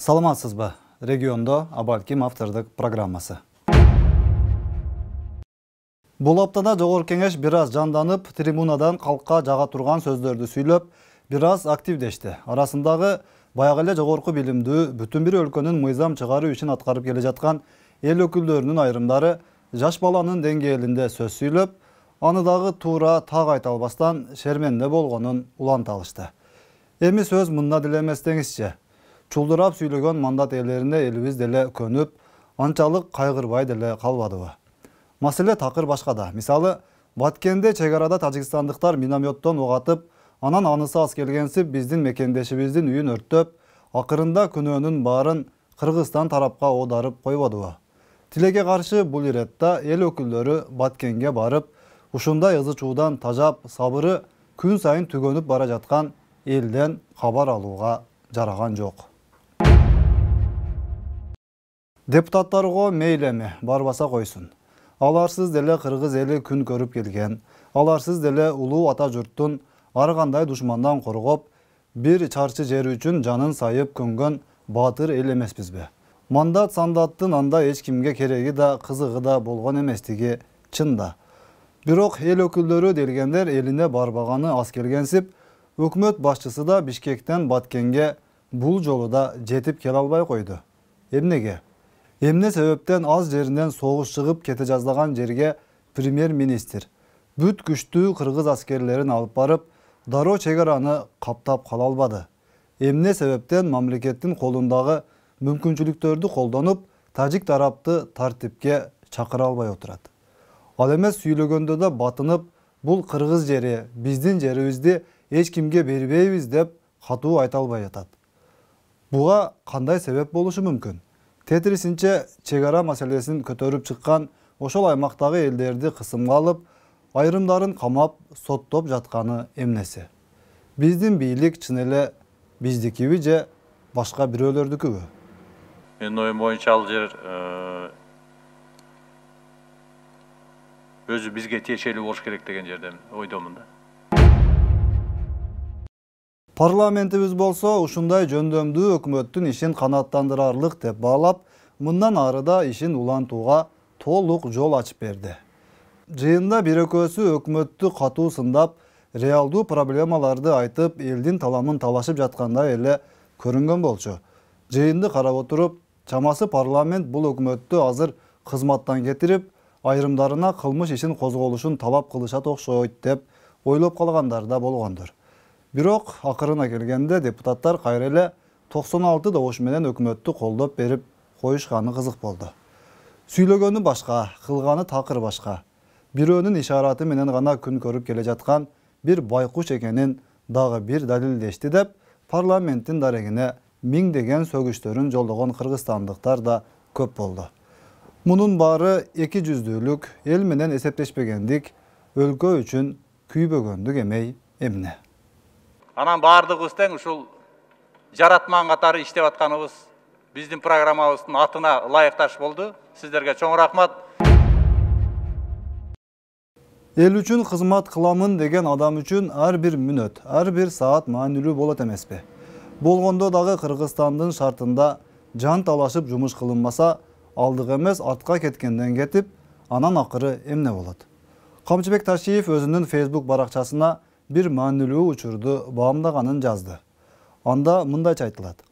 Саламатсызбы? Региондо Абалким автордук программасы. Бул аптада Жогорку Кеңеш бир аз жанданып, трибунадан калкка жага турган сөздөрдү сүйлөп, бир аз активдешти. Арасындагы баягы эле жогорку билимдүү, бүтүн бир өлкөнүн мыйзам чыгаруу ишин аткарып келе жаткан эл өкүлдөрүнүн айрымдары жаш баланын деңгээлинде сөз сүйлөп, аны дагы туура так айта албастан шерменде болгонун уланта алышты. Эми сөз мында деле эмес деңизчи. Чулдурап сүйлөгөн мандат ээлерине элибиз деле көнүп, анчалык кайгырбай деле калбадыбы. Маселе такыр башкада. Мисалы, Баткенде чек арада тажикстандыктар минометтон ок атып, анан анысы аз келгенсип биздин мекендешибиздин үйүн өрттөп, акырында күнөөнүн баарын Кыргызстан тарапка оодарып койбодубу. Тилекке каршы бул иретта эл өкүлдөрү Баткенге барып, ушундай ызы чуудан тажап, сабыры күн сайын түгөнүп бара жаткан элден кабар алууга жараган жок. Депутаттарга мейлеми барбаса койсун. Аларсыз деле кыргыз эли күн көрүп келген, аларсыз деле улуу ата журттун ар кандай душмандан коргоп, бир чарчы жер үчүн жанын сайып көнгөн баатыр эл эмеспизби? Мандат сандаттын анда эч кимге кереги да кызыгы да болгон эместиги чын да. Бирок эл өкүлдөрү делгендер элине барбаганы аз келгенсип, өкмөт башчысы да Бишкектен Баткенге бул жолу да жетип келе албай койду. Эмнеге? Эмне себептен аз жеринен согуш чыгып кете жаздаган жерге премьер-министр бүт күчтүү кыргыз аскерлерин алып барып, дароо чек араны каптап кала албады? Эмне себептен мамлекеттин колундагы мүмкүнчүлүктөрдү колдонуп, тажик тарапты тартипке чакыра албай отурат? Ал эмес сүйлөгөндө да батынып, бул кыргыз жери, биздин жерибизди эч кимге бербейбиз деп катуу айта албай жатат. Буга кандай себеп болушу мүмкүн? Тетрисинче чек ара маселесин көтөрүп чыккан ошол аймактагы элдерди кысымга алып, айрымдарын камап, соттоп жатканы эмнеси? Биздин бийлик чын эле биздикиби же башка бирөөлөрдүкүбү? Менин оюм боюнча ал жер өзү бизге тиешелүү болуш керек деген жерден ойдомун да. Парламентибиз болсо ушундай жөндөмдүү өкмөттүн ишин канааттандырарлык деп баалап, мындан арыда ишин улантууга толук жол ачып берди. Жыйында бир экөөсү өкмөттү катуу сындап, реалдуу проблемаларды айтып, элдин таламын талашып жаткандай эле көрүнгөн болчу. Жыйынды карап отуруп, чамасы парламент бул өкмөттү азыр кызматтан кетирип, айрымдарына кылмыш ишин козголушун талап кылышат окшойт деп ойлоп калгандар да болгондур. Бирок акырына келгенде депутаттар кайра эле 96 добуш менен өкмөттү колдоп берип коюшканы кызык болду. Сүйлөгөнү башка, кылганы такыр башка. Бирөөнүн ишараты менен гана күн көрүп келе жаткан бир байкуш экенин дагы бир далилдешти деп, парламенттин дарегине миңдеген сөгүштөрүн жолдогон кыргызстандыктар да көп болду. Мунун баары эки жүздүүлүк, эл менен эсептешпегендик, өлкө үчүн күйбөгөндүк эмей эмне? Анан баардыгыбыз тең ушул жаратман катары иштеп атканыбыз биздин программабыздын атына ылайыкташ болду. Сиздерге чоң рахмат. Эл үчүн кызмат кыламын деген адам үчүн ар бир мүнөт, ар бир саат маанилүү болот эмеспи? Болгондо дагы Кыргызстандын шартында жан талашып жумуш кылынмаса, алдык эмес артка кеткенден кетип, анан акыры эмне болот? Камчыбек Ташиев өзүнүн Facebook баракчасына бир маанилүү учурду баамдаганын жазды. Анда мындайча айтылат.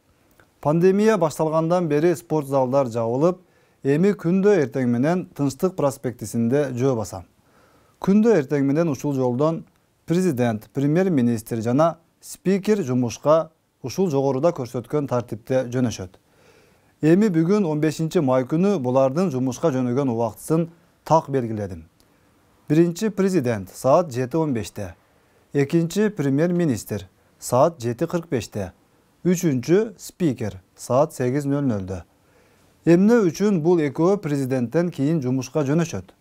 Пандемия башталгандан бери спорт залдар жабылып, эми күндө эртең менен Тынчтык проспектисинде жөө басам. Күндө эртең менен ушул жолдон президент, премьер-министр жана спикер жумушка ушул жогоруда көрсөткөн тартипте жөнөшөт. Эми бүгүн 15 май күнү булардын жумушка жөнөгөн убактысын так белгиледим. Биринчи президент саат 7:15-те, экинчи премьер-министр саат 7:45-те, үчүнчү спикер саат 8:00-дө. Эмне үчүн бул экөө президенттен кийин жумушка жөнөшөт?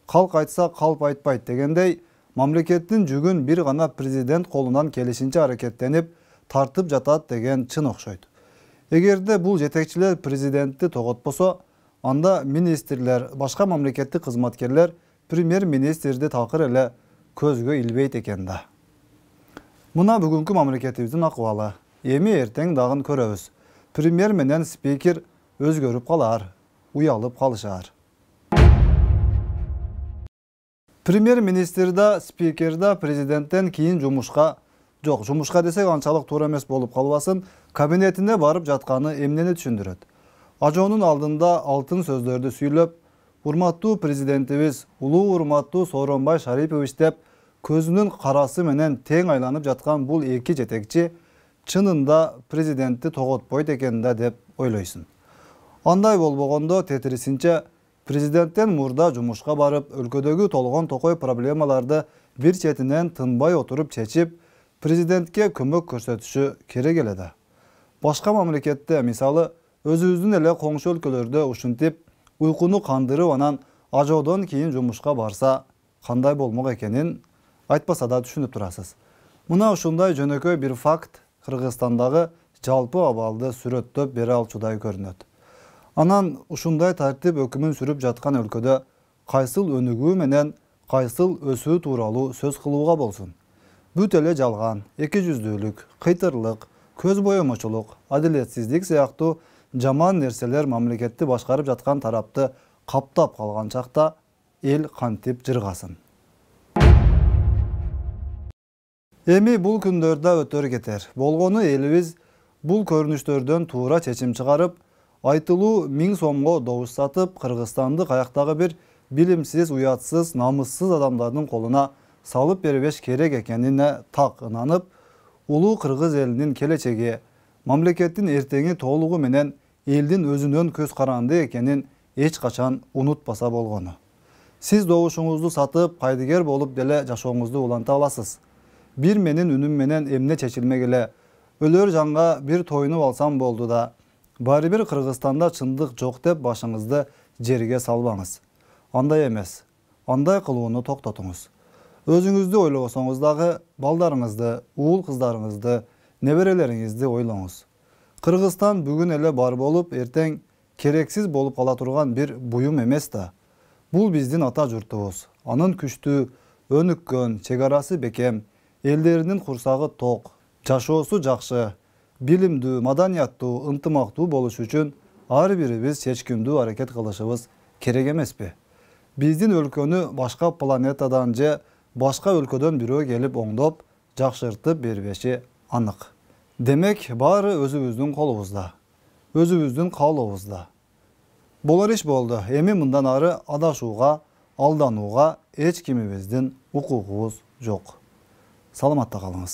Калк айтса калп айтпайт дегендей, мамлекеттин жүгүн бир гана президент колунан келишинче аракеттенип тартып жатат деген чын окшойт. Эгерде бул жетекчилер президентти тоготпосо, анда министрлер, башка мамлекеттик кызматкерлер премьер-министрди такыр эле көзгө илбейт экен да. Мына бүгүнкү мамлекетибиздин акыбалы. Эми эртең дагын көрөбүз. Premier menen spiker özgörüp kalar, uyalıp kalışar. Premier ministrda, spikerda prezidentten kiyin jumuşka desek ançalık toora emes bolup kalbasın, kabinetine barıp jatkany emneni düşündüröt. Ajonun aldında altın sözlörдү süйлöp, urmattуу prezidentibиz, ulуу urmattуу Sooronбай Шарипович деп көзүнүн карасы менен тең айланып жаткан бул эки жетекчи чынында президентти тоготпойт экен да деп ойлойсуң. Андай болбогондо тетирисинче президенттен мурда жумушка барып, өлкөдөгү толгон токой проблемаларды бир четинен тынбай отуруп чечип, президентке көмөк көрсөтүшү керек эле да. Башка мамлекетте, мисалы, өзүбүздүн эле коңшу өлкөлөрдө ушинтип уйкуну кандырып анан ажоодон кийин жумушка барса кандай болмок экенин айтпаса да түшүнүп турасыз. Мына ушундай жөнөкөй бир факт Кыргызстандагы жалпы абалды сүрөттөп бере алчудай көрүнөт. Анан ушундай тартип өкүмүн сүрүп жаткан өлкөдө кайсыл өнүгүү менен кайсыл өсүү тууралуу сөз кылууга болсун. Бүт эле жалган, эки жүздүүлүк, кыйтырлык, көз боемочулук, адилетсиздик сыяктуу жаман нерселер мамлекетти башкарып жаткан тарапты каптап калган чакта эл кантип жыргасын. Эми бул күндөрдө өтөр кетер. Болгону элибиз бул көрүнүштөрдөн туура чечим чыгарып, айтылуу 1000 сомго добуш сатып, Кыргызстанды каяктагы бир билимсиз, уятсыз, намыссыз адамдардын колуна салып бербеш керек экенине так ынанып, улуу кыргыз элинин келечеги, мамлекеттин эртеңи толугу менен элдин өзүнөн көз каранды экенин эч качан унутпаса болгону. Сиз добушуңузду сатып, кайдыгер болуп деле жашооңузду уланта аласыз. Бир менин үнүм менен эмне чечилмек эле, өлөр жанга бир тойнуп алсам болду да, баары бир Кыргызстанда чындык жок деп башыңызды жерге салбаңыз. Андай эмес, андай кылууну токтотуңуз. Өзүңүздү ойлосоңуз дагы балдарыңызды, уул кыздарыңызды, неберелериңизди ойлоңуз. Кыргызстан бүгүн эле бар болуп, эртең керексиз болуп кала турган бир буюм эмес да. Бул биздин ата журтубуз. Анын күчтүү, өнүккөн, чек арасы бекем, элдеринин курсагы ток, жашоосу жакшы, билимдүү, маданияттуу, ынтымактуу болуш үчүн ар бирибиз чечкиндүү аракет кылышыбыз керек эмеспи? Биздин өлкөнү башка планетадан же башка өлкөдөн бирөө келип оңдоп, жакшыртып бербеши анык. Демек, баары өзүбүздүн колубузда, өзүбүздүн каалообузда. Болор иш болду. Эми мындан ары адашууга, алданууга эч кимибиздин укугубуз жок. Саламатта калыңыз.